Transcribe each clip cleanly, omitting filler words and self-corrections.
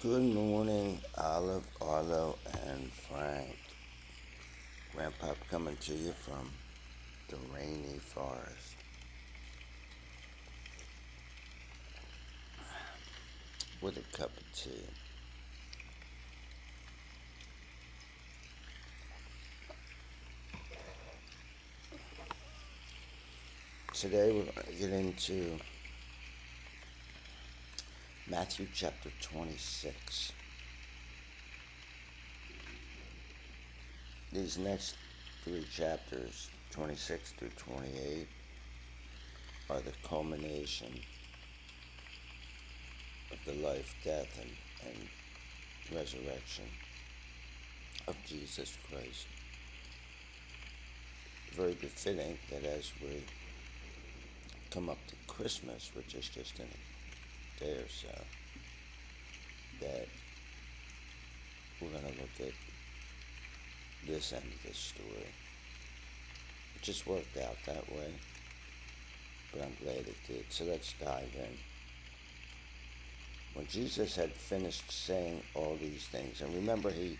Good morning, Olive, Arlo, and Frank. Grandpa coming to you from the rainy forest with a cup of tea. Today we're going to get into Matthew chapter 26. These next three chapters, 26 through 28, are the culmination of the life, death, and resurrection of Jesus Christ. Very befitting that as we come up to Christmas, which is just in a day or so, that we're going to look at this end of the story. It just worked out that way, but I'm glad it did. So let's dive in. When Jesus had finished saying all these things, and remember he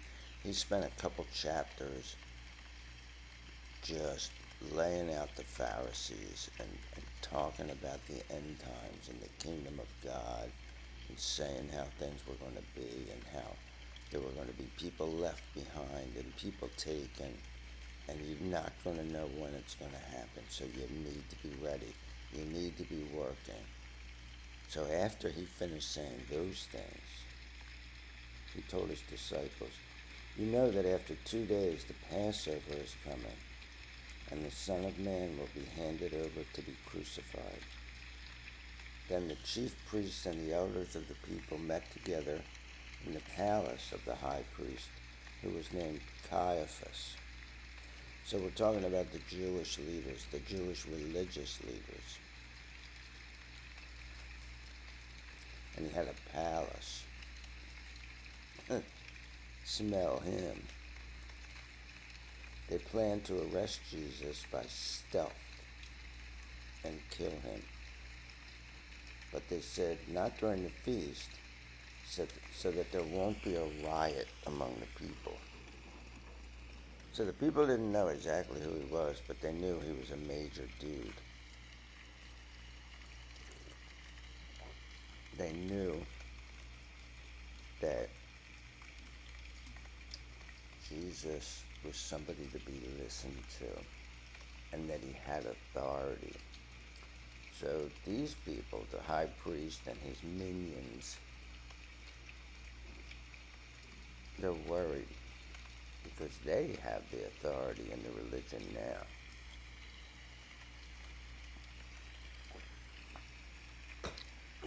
spent a couple chapters just laying out the Pharisees and talking about the end times and the kingdom of God and saying how things were going to be and how there were going to be people left behind and people taken, and you're not going to know when it's going to happen, so you need to be ready. You need to be working. So after he finished saying those things, he told his disciples, "You know that after 2 days the Passover is coming, and the Son of Man will be handed over to be crucified." Then the chief priests and the elders of the people met together in the palace of the high priest, who was named Caiaphas. So we're talking about the Jewish leaders, the Jewish religious leaders. And he had a palace. Smell him. They planned to arrest Jesus by stealth and kill him. But they said, not during the feast, so that there won't be a riot among the people. So the people didn't know exactly who he was, but they knew he was a major dude. They knew that Jesus was somebody to be listened to and that he had authority. So these people, the high priest and his minions, they're worried because they have the authority in the religion now.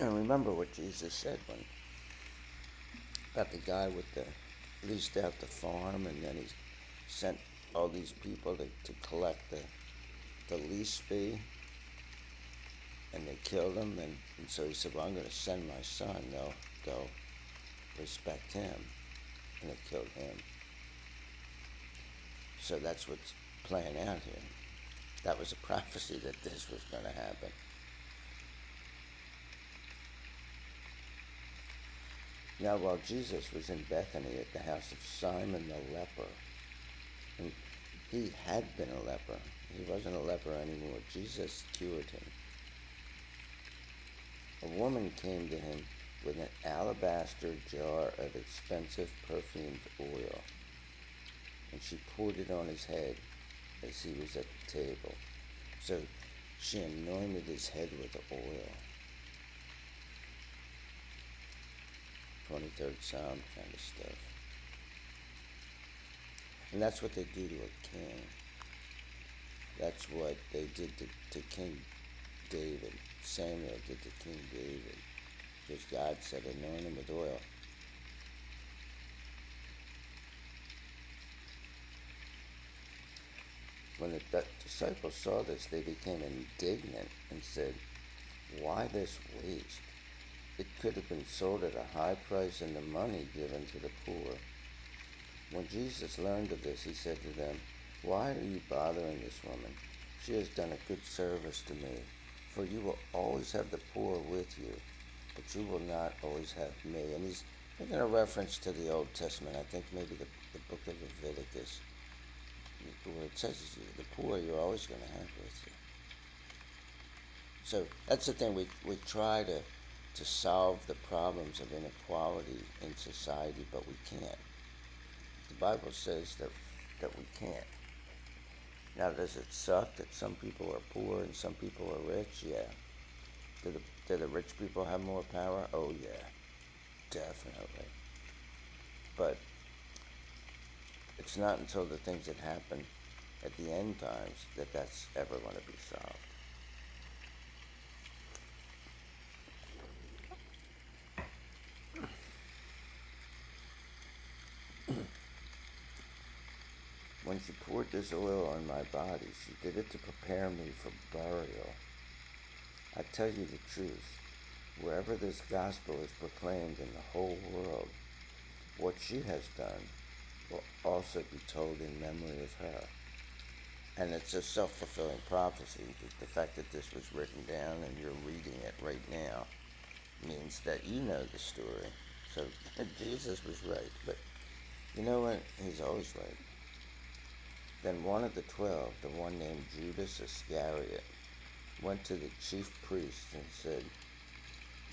And remember what Jesus said about the guy with the leased out the farm, and then he sent all these people to collect the lease fee, and they killed him, and so he said, well, I'm going to send my son, they'll respect him, and they killed him. So that's what's playing out here. That was a prophecy that this was going to happen. Now, while Jesus was in Bethany at the house of Simon the leper, and he had been a leper, he wasn't a leper anymore, Jesus cured him. A woman came to him with an alabaster jar of expensive perfumed oil, and she poured it on his head as he was at the table. So she anointed his head with oil. 23rd Psalm kind of stuff. And that's what they do to a king. That's what they did to King David. Samuel did to King David. Because God said, anoint him with oil. When the disciples saw this, they became indignant and said, why this waste? It could have been sold at a high price and the money given to the poor. When Jesus learned of this, he said to them, why are you bothering this woman? She has done a good service to me. For you will always have the poor with you, but you will not always have me. And making a reference to the Old Testament. I think maybe the book of Leviticus, where it says the poor you're always going to have with you. So that's the thing. We try to solve the problems of inequality in society, but we can't. The Bible says that we can't. Now, does it suck that some people are poor and some people are rich? Yeah. Do the rich people have more power? Oh, yeah, definitely. But it's not until the things that happen at the end times that that's ever going to be solved. When she poured this oil on my body, she did it to prepare me for burial. I tell you the truth, wherever this gospel is proclaimed in the whole world, what she has done will also be told in memory of her. And it's a self-fulfilling prophecy. The fact that this was written down and you're reading it right now means that you know the story. So Jesus was right, but you know what? He's always right. Then one of the 12, the one named Judas Iscariot, went to the chief priests and said,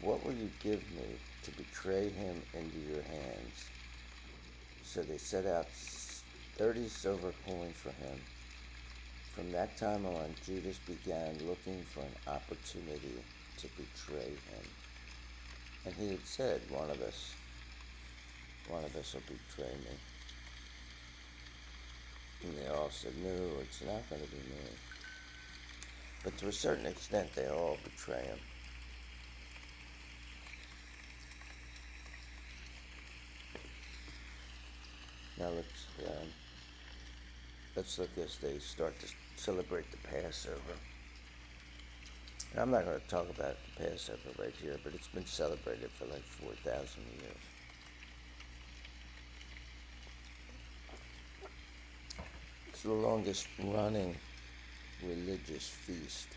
"What will you give me to betray him into your hands?" So they set out 30 silver coins for him. From that time on, Judas began looking for an opportunity to betray him. And he had said, one of us will betray me. And they all said, no, it's not going to be me. But to a certain extent, they all betray him. Now let's look as they start to celebrate the Passover. And I'm not going to talk about the Passover right here, but it's been celebrated for like 4,000 years. It's the longest running religious feast.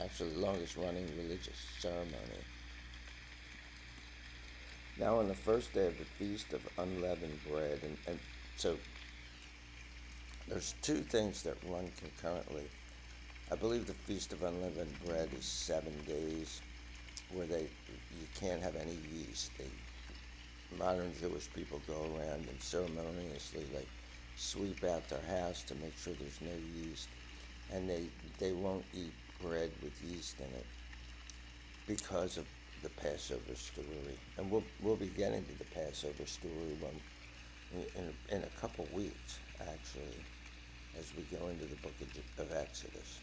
Actually, the longest running religious ceremony. Now on the first day of the Feast of Unleavened Bread, and so there's two things that run concurrently. I believe the Feast of Unleavened Bread is 7 days where you can't have any yeast. Modern Jewish people go around and ceremoniously sweep out their house to make sure there's no yeast, and they won't eat bread with yeast in it because of the Passover story. And we'll be getting to the Passover story in a couple weeks, actually, as we go into the book of Exodus.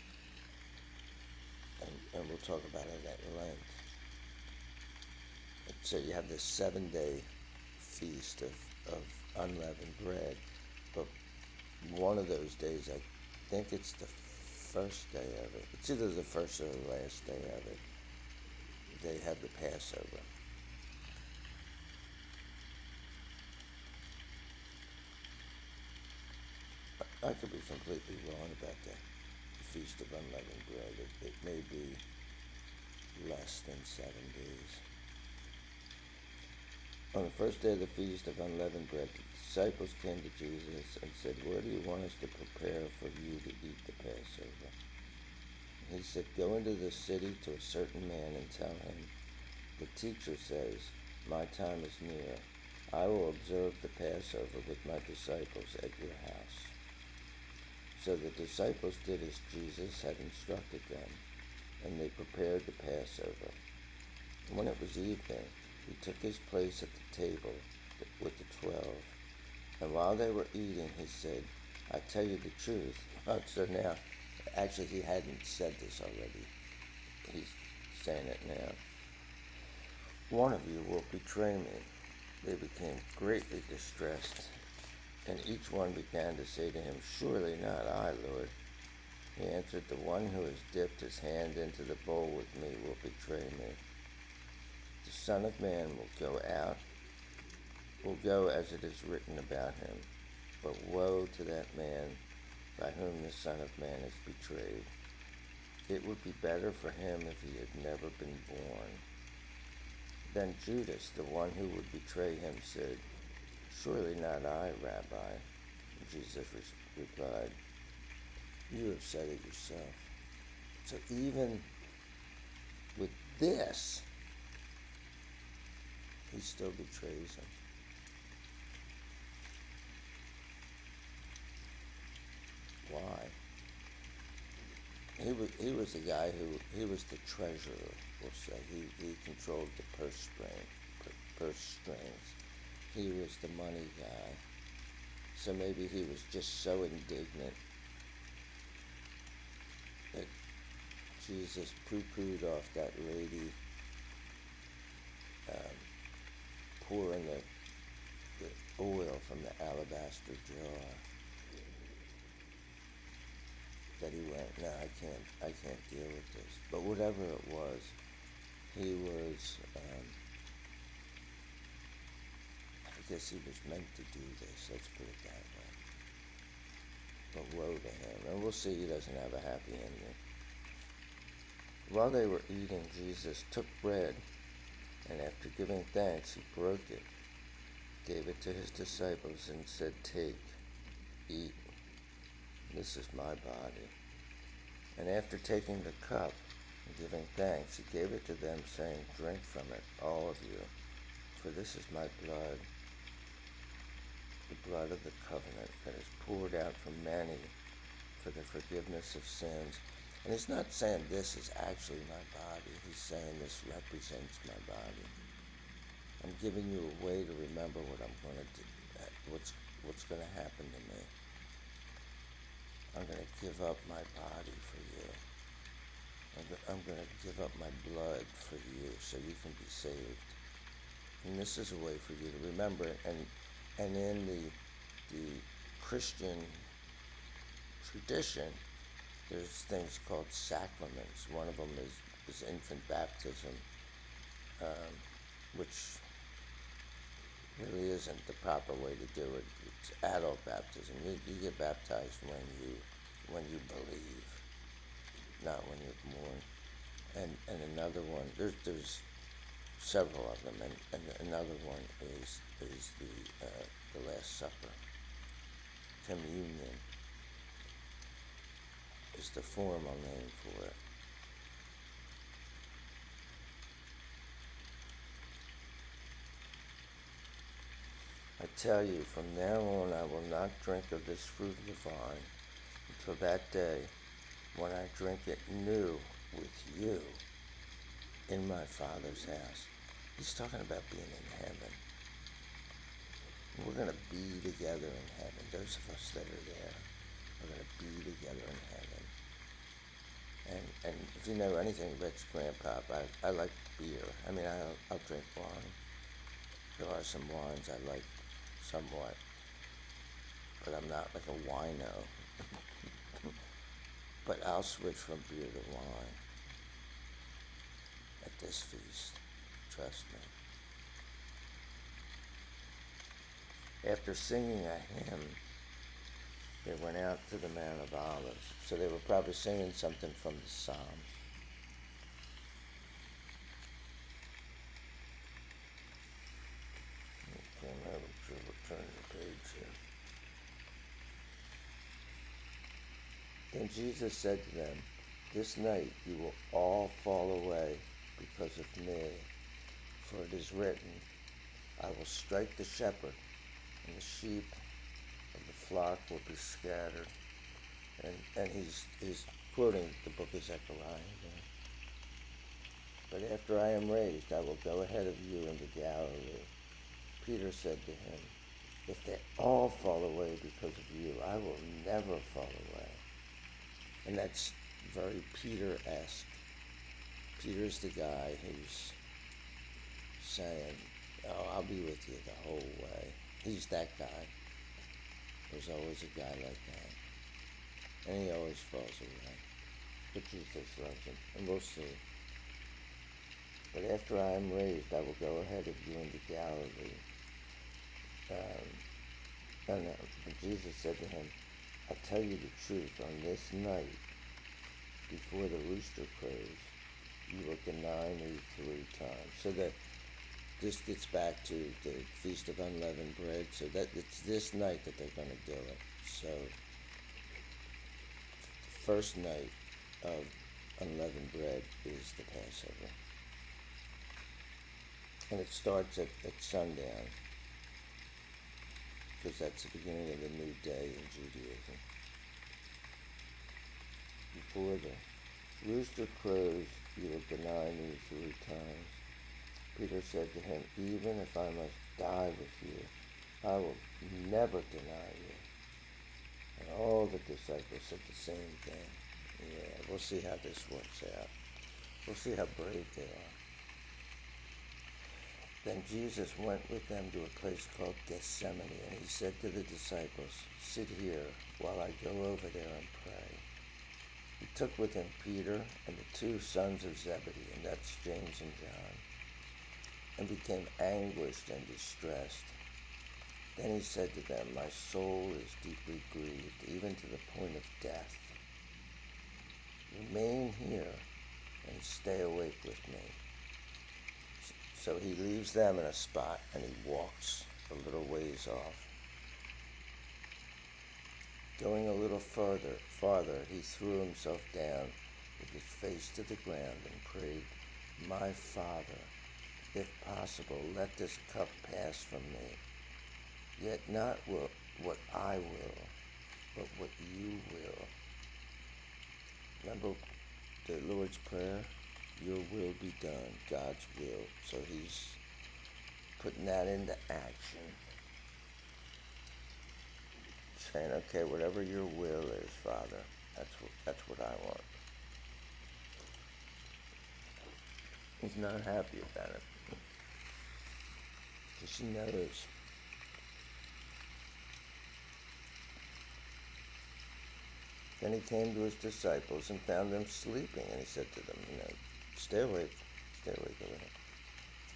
And we'll talk about it at length. So you have this 7-day feast of unleavened bread, but one of those days, I think it's the first day of it. It's either the first or the last day of it. They have the Passover. I could be completely wrong about the Feast of Unleavened Bread. It may be less than 7 days. On the first day of the Feast of Unleavened Bread, the disciples came to Jesus and said, "Where do you want us to prepare for you to eat the Passover?" He said, "Go into the city to a certain man and tell him, 'The teacher says, my time is near. I will observe the Passover with my disciples at your house.'" So the disciples did as Jesus had instructed them, and they prepared the Passover. When it was evening, he took his place at the table with the 12. And while they were eating, he said, "I tell you the truth." So now, actually he hadn't said this already. He's saying it now. "One of you will betray me." They became greatly distressed, and each one began to say to him, "Surely not I, Lord." He answered, "The one who has dipped his hand into the bowl with me will betray me. The Son of Man will go as it is written about him. But woe to that man by whom the Son of Man is betrayed. It would be better for him if he had never been born." Then Judas, the one who would betray him, said, "Surely not I, Rabbi." And Jesus replied, "You have said it yourself." So even with this, he still betrays him. Why? He was the guy he was the treasurer, we'll say. He controlled the purse strings. He was the money guy. So maybe he was just so indignant that Jesus poo-pooed off that lady um, pouring the oil from the alabaster jar, that he went, "No, I can't deal with this." But whatever it was, he was, I guess he was meant to do this, let's put it that way. But woe to him. And we'll see he doesn't have a happy ending. While they were eating, Jesus took bread, and after giving thanks, he broke it, gave it to his disciples, and said, "Take, eat, this is my body." And after taking the cup and giving thanks, he gave it to them, saying, "Drink from it, all of you, for this is my blood, the blood of the covenant that is poured out for many for the forgiveness of sins." And he's not saying this is actually my body. He's saying this represents my body. I'm giving you a way to remember what I'm going to do, what's going to happen to me. I'm going to give up my body for you. I'm going to give up my blood for you so you can be saved. And this is a way for you to remember it. And in the Christian tradition, there's things called sacraments. One of them is infant baptism, which really isn't the proper way to do it. It's adult baptism. You get baptized when you believe, not when you're born. And another one, there's several of them, and another one is the Last Supper. Communion is the formal name for it. I tell you, from now on I will not drink of this fruit of the vine until that day when I drink it new with you in my Father's house. He's talking about being in heaven. We're going to be together in heaven. Those of us that are there are going to be together in heaven. And if you know anything about your grandpa, I like beer. I mean, I'll drink wine. There are some wines I like somewhat, but I'm not like a wino. But I'll switch from beer to wine at this feast. Trust me. After singing a hymn, they went out to the Mount of Olives. So they were probably singing something from the Psalms. Okay, I'm having trouble turning the page here. Then Jesus said to them, "This night you will all fall away because of me. For it is written, I will strike the shepherd, and the sheep of the flock will be scattered." And he's quoting the book of Zechariah there. "But after I am raised, I will go ahead of you into Galilee." Peter said to him, "If they all fall away because of you, I will never fall away." And that's very Peter-esque. Peter's the guy who's saying, "Oh, I'll be with you the whole way." He's that guy. There's always a guy like that. And he always falls away. But Jesus loves him. And we'll see. "But after I am raised, I will go ahead of you into Galilee." And Jesus said to him, "I tell you the truth, on this night, before the rooster crows, you will deny me 3 times." So this gets back to the Feast of Unleavened Bread. So that it's this night that they're going to do it. So the first night of unleavened bread is the Passover. And it starts at sundown, because that's the beginning of the new day in Judaism. Before the rooster crows, you will deny me 3 times. Peter said to him, even if I must die with you, I will never deny you. And all the disciples said the same thing. Yeah, we'll see how this works out. We'll see how brave they are. Then Jesus went with them to a place called Gethsemane, and he said to the disciples, sit here while I go over there and pray. He took with him Peter and the 2 sons of Zebedee, and that's James and John, and became anguished and distressed. Then he said to them, my soul is deeply grieved, even to the point of death. Remain here and stay awake with me. So he leaves them in a spot and he walks a little ways off. Going a little farther, he threw himself down with his face to the ground and prayed, my Father, if possible, let this cup pass from me. Yet not what I will, but what you will. Remember the Lord's Prayer? Your will be done, God's will. So he's putting that into action. Saying, okay, whatever your will is, Father, that's what I want. He's not happy about it, because he knows. Then he came to his disciples and found them sleeping, and he said to them, stay awake a little.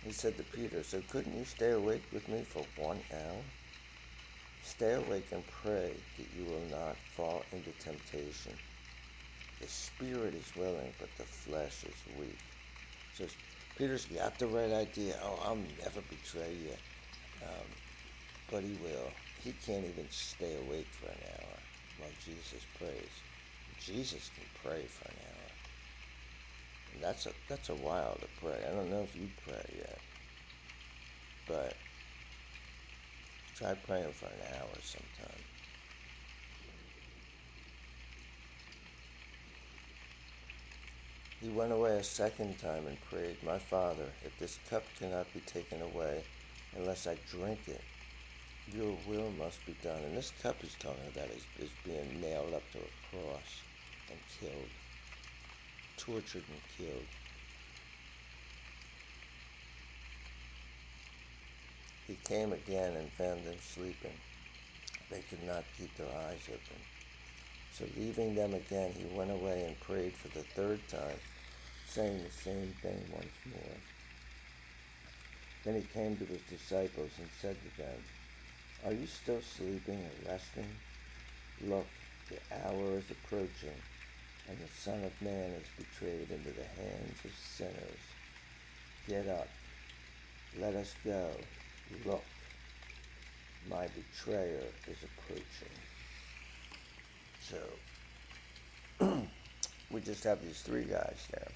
He said to Peter, so couldn't you stay awake with me for 1 hour? Stay awake and pray that you will not fall into temptation. The spirit is willing, but the flesh is weak. So Peter's got the right idea. Oh, I'll never betray you. But he will. He can't even stay awake for an hour while Jesus prays. Jesus can pray for an hour. And that's a while to pray. I don't know if you pray yet, but try praying for an hour sometime. He went away a second time and prayed, my Father, if this cup cannot be taken away unless I drink it, your will must be done. And this cup he's talking about is being nailed up to a cross and killed, tortured and killed. He came again and found them sleeping. They could not keep their eyes open. So leaving them again, he went away and prayed for the 3rd time, saying the same thing once more. Then he came to his disciples and said to them, are you still sleeping or resting? Look, the hour is approaching, and the Son of Man is betrayed into the hands of sinners. Get up, let us go. Look, my betrayer is approaching. So, we just have these 3 guys there.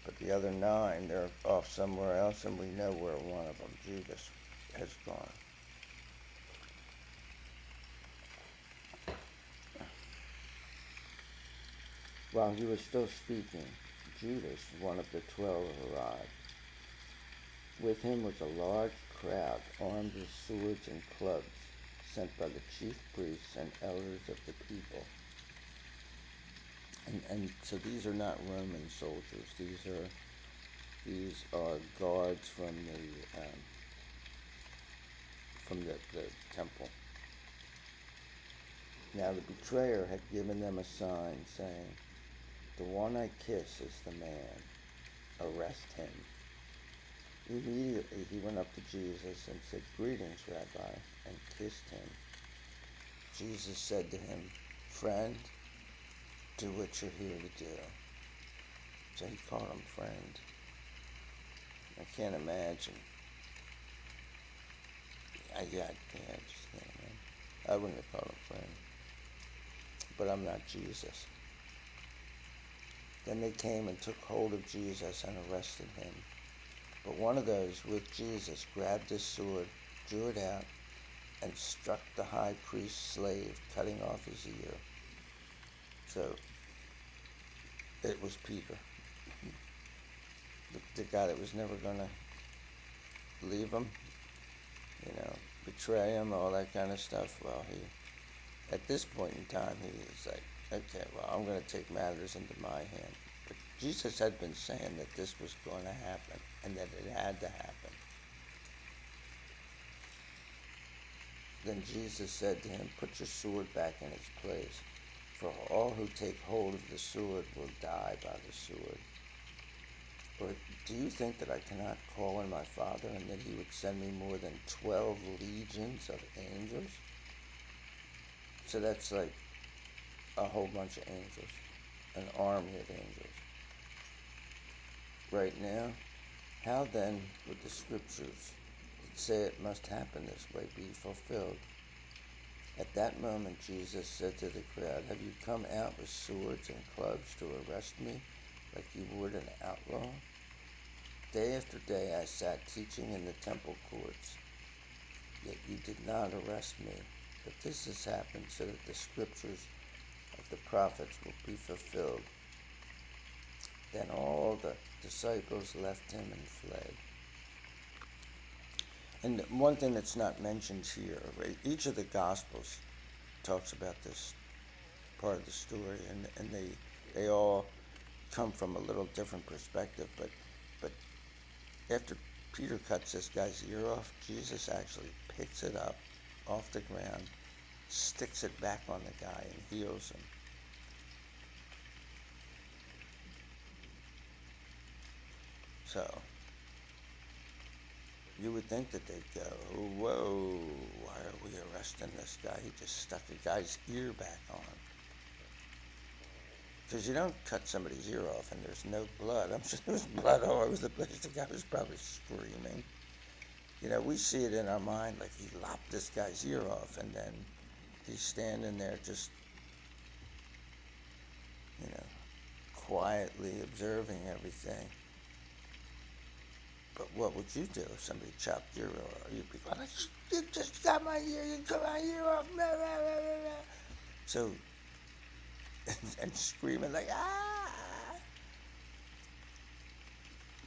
But the other 9, they're off somewhere else, and we know where one of them, Judas, has gone. While he was still speaking, Judas, one of the 12, arrived. With him was a large crowd armed with swords and clubs, sent by the chief priests and elders of the people. And so these are not Roman soldiers. These are guards from the temple. Now the betrayer had given them a sign saying, the one I kiss is the man. Arrest him. Immediately he went up to Jesus and said, greetings, Rabbi, and kissed him. Jesus said to him, friend, do what you're here to do. So he called him friend. I can't imagine. I just can't imagine. I wouldn't have called him friend, but I'm not Jesus. Then they came and took hold of Jesus and arrested him. But one of those with Jesus grabbed his sword, drew it out, and struck the high priest's slave, cutting off his ear. So it was Peter, the guy that was never going to leave him, betray him, all that kind of stuff. Well, at this point in time, he's like, okay, well, I'm going to take matters into my hand. But Jesus had been saying that this was going to happen and that it had to happen. Then Jesus said to him, put your sword back in its place, for all who take hold of the sword will die by the sword. Or do you think that I cannot call on my Father and that he would send me more than 12 legions of angels? So that's like a whole bunch of angels, an army of angels. Right now, how then would the scriptures that say it must happen this way be fulfilled? At that moment, Jesus said to the crowd, have you come out with swords and clubs to arrest me like you would an outlaw? Day after day I sat teaching in the temple courts, yet you did not arrest me. But this has happened so that the scriptures of the prophets will be fulfilled. Then all the disciples left him and fled. And one thing that's not mentioned here, right, each of the Gospels talks about this part of the story, and they all come from a little different perspective, but after Peter cuts this guy's ear off, Jesus actually picks it up off the ground, sticks it back on the guy, and heals him. So you would think that they'd go, whoa, why are we arresting this guy? He just stuck a guy's ear back on. Because you don't cut somebody's ear off and there's no blood. I'm sure there was blood all over the place. The guy was probably screaming. We see it in our mind like he lopped this guy's ear off, and then he's standing there just, quietly observing everything. But what would you do if somebody chopped your ear off? You'd be going, you just got my ear, you cut my ear off. Blah, blah, blah, blah. So, and screaming like, ah!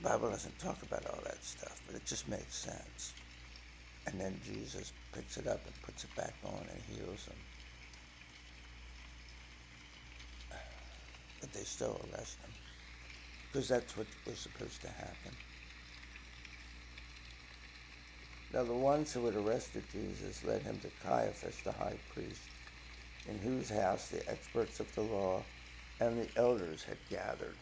The Bible doesn't talk about all that stuff, but it just makes sense. And then Jesus picks it up and puts it back on and heals him. But they still arrest him, because that's what was supposed to happen. Now the ones who had arrested Jesus led him to Caiaphas, the high priest, in whose house the experts of the law and the elders had gathered.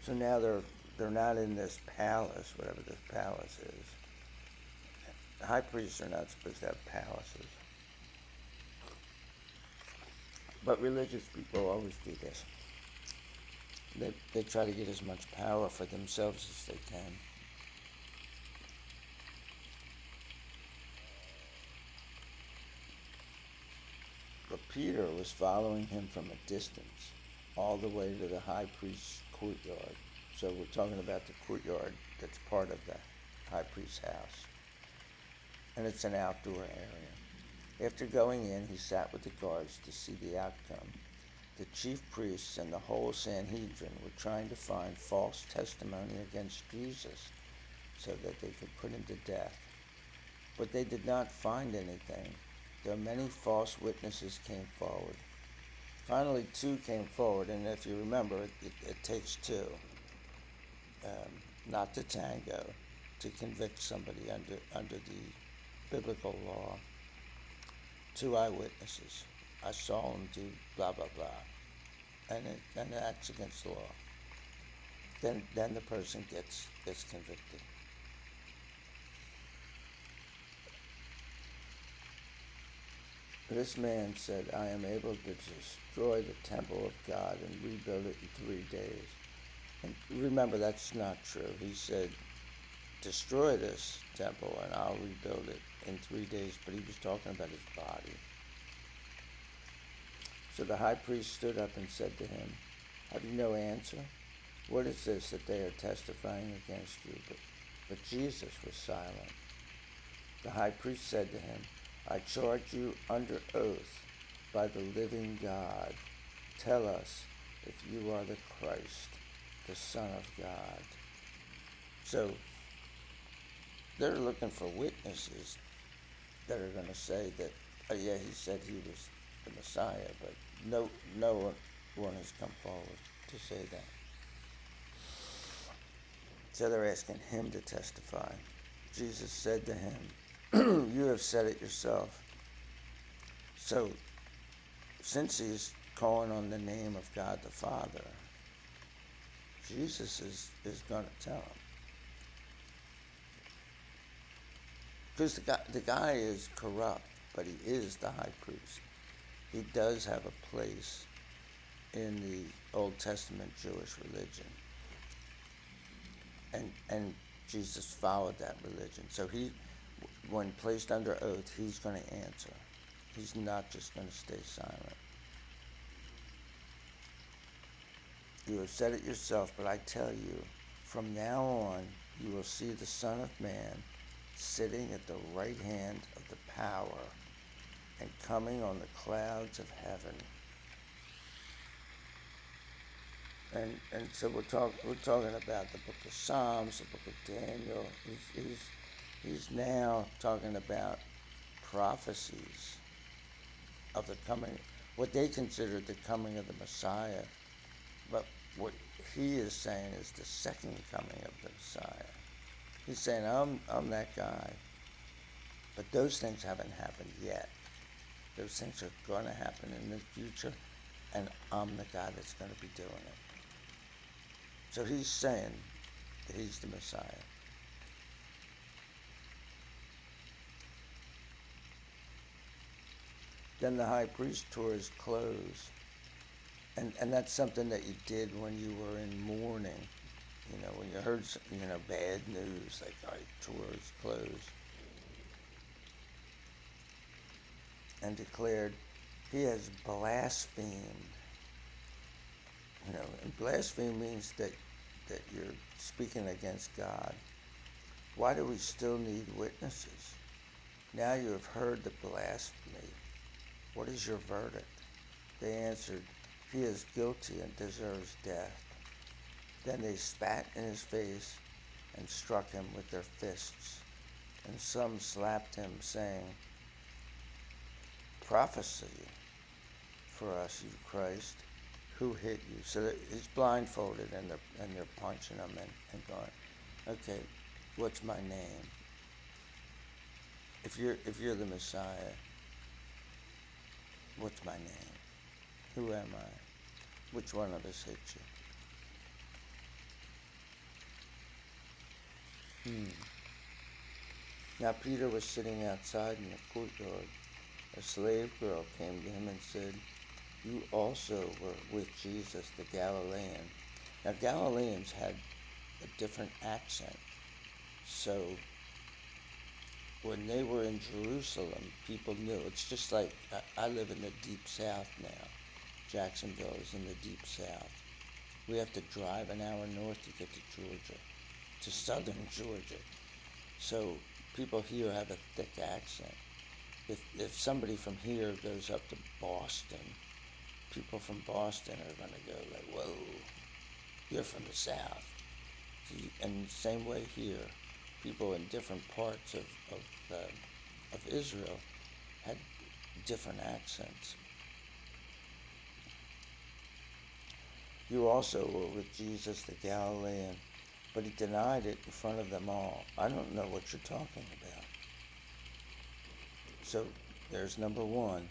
So now they're not in this palace, whatever this palace is. High priests are not supposed to have palaces. But religious people always do this. They try to get as much power for themselves as they can. But Peter was following him from a distance, all the way to the high priest's courtyard. So we're talking about the courtyard that's part of the high priest's house. And it's an outdoor area. After going in, he sat with the guards to see the outcome. The chief priests and the whole Sanhedrin were trying to find false testimony against Jesus so that they could put him to death. But they did not find anything, though many false witnesses came forward. Finally, 2 came forward, and if you remember, it takes 2, not to tango, to convict somebody under the biblical law. 2 eyewitnesses. I saw him do blah, blah, blah. And that's against the law. Then the person gets convicted. This man said, I am able to destroy the temple of God and rebuild it in 3 days. And remember, that's not true. He said, destroy this temple and I'll rebuild it in 3 days. But he was talking about his body. So the high priest stood up and said to him, have you no answer? What is this that they are testifying against you? But Jesus was silent. The high priest said to him, I charge you under oath by the living God. Tell us if you are the Christ, the Son of God. So they're looking for witnesses that are going to say that, oh yeah, he said he was the Messiah, but no one has come forward to say that. So they're asking him to testify. Jesus said to him, you have said it yourself. So since he's calling on the name of God the Father, Jesus is going to tell him. Because the guy is corrupt, but he is the high priest. He does have a place in the Old Testament Jewish religion. And Jesus followed that religion. So when placed under oath, he's going to answer. He's not just going to stay silent. You have said it yourself, but I tell you, from now on, you will see the Son of Man sitting at the right hand of the power and coming on the clouds of heaven. And so we're talking about the book of Psalms, the book of Daniel. He's now talking about prophecies of the coming, what they considered the coming of the Messiah. But what he is saying is the second coming of the Messiah. He's saying, I'm that guy. But those things haven't happened yet. Those things are going to happen in the future, and I'm the guy that's going to be doing it. So he's saying that he's the Messiah. Then the high priest tore his clothes. And that's something that you did when you were in mourning. You know, when you heard, bad news, like I tore his clothes. And declared, he has blasphemed. And blaspheme means that you're speaking against God. Why do we still need witnesses? Now you have heard the blasphemy. What is your verdict? They answered, he is guilty and deserves death. Then they spat in his face and struck him with their fists. And some slapped him, saying, prophesy for us, you Christ. Who hit you? So he's blindfolded and they're punching him and going, okay, what's my name? If you're the Messiah, what's my name? Who am I? Which one of us hit you? Now Peter was sitting outside in the courtyard. A slave girl came to him and said, you also were with Jesus the Galilean. Now Galileans had a different accent. So when they were in Jerusalem, people knew. It's just like, I live in the deep south now. Jacksonville is in the deep south. We have to drive an hour north to get to Georgia, to southern Georgia. So people here have a thick accent. If somebody from here goes up to Boston, people from Boston are going to go like, whoa, you're from the South. And same way here, people in different parts of Israel had different accents. You also were with Jesus the Galilean, but he denied it in front of them all. I don't know what you're talking about. So there's number one.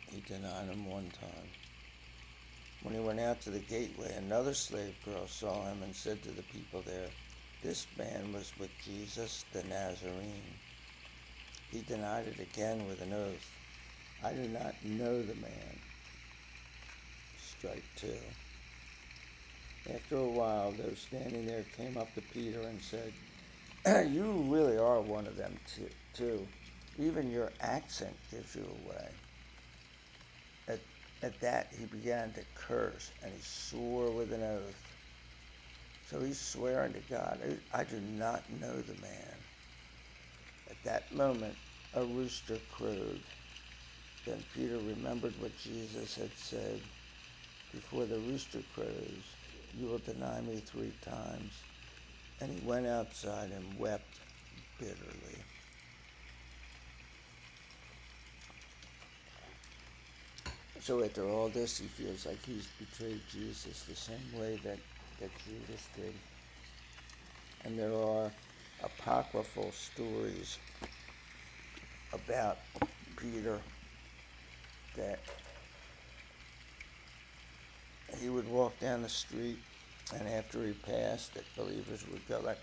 He denied him one time. When he went out to the gateway, another slave girl saw him and said to the people there, this man was with Jesus the Nazarene. He denied it again with an oath. I do not know the man. Strike two. After a while, those standing there came up to Peter and said, You really are one of them too. Even your accent gives you away. At, at that, he began to curse, and he swore with an oath. So he's swearing to God, I do not know the man. At that moment, a rooster crowed. Then Peter remembered what Jesus had said, Before the rooster crows, you will deny me 3 times. And he went outside and wept bitterly. So after all this, he feels like he's betrayed Jesus the same way that Judas did. And there are apocryphal stories about Peter that he would walk down the street, and after he passed, that believers would go like,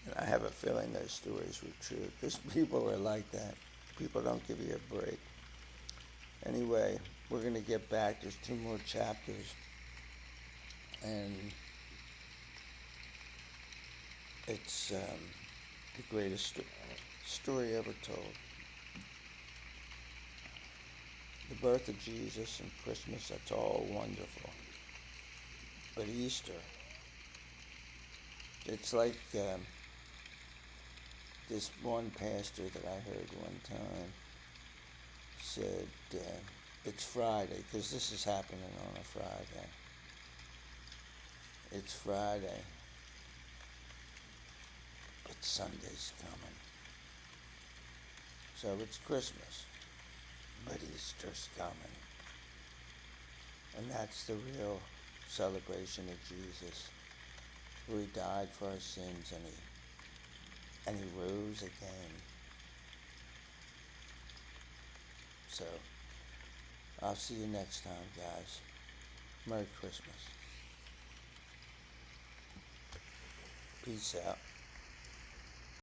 and I have a feeling those stories were true, because people are like that. People don't give you a break. Anyway, we're going to get back. There's 2 more chapters, and it's the greatest story ever told. The birth of Jesus and Christmas, that's all wonderful. But Easter, it's like this one pastor that I heard one time said, it's Friday, because this is happening on a Friday. It's Friday, but Sunday's coming. So it's Christmas, but Easter's coming. And that's the real celebration of Jesus, where he died for our sins and he rose again. So I'll see you next time, guys. Merry Christmas. Peace out.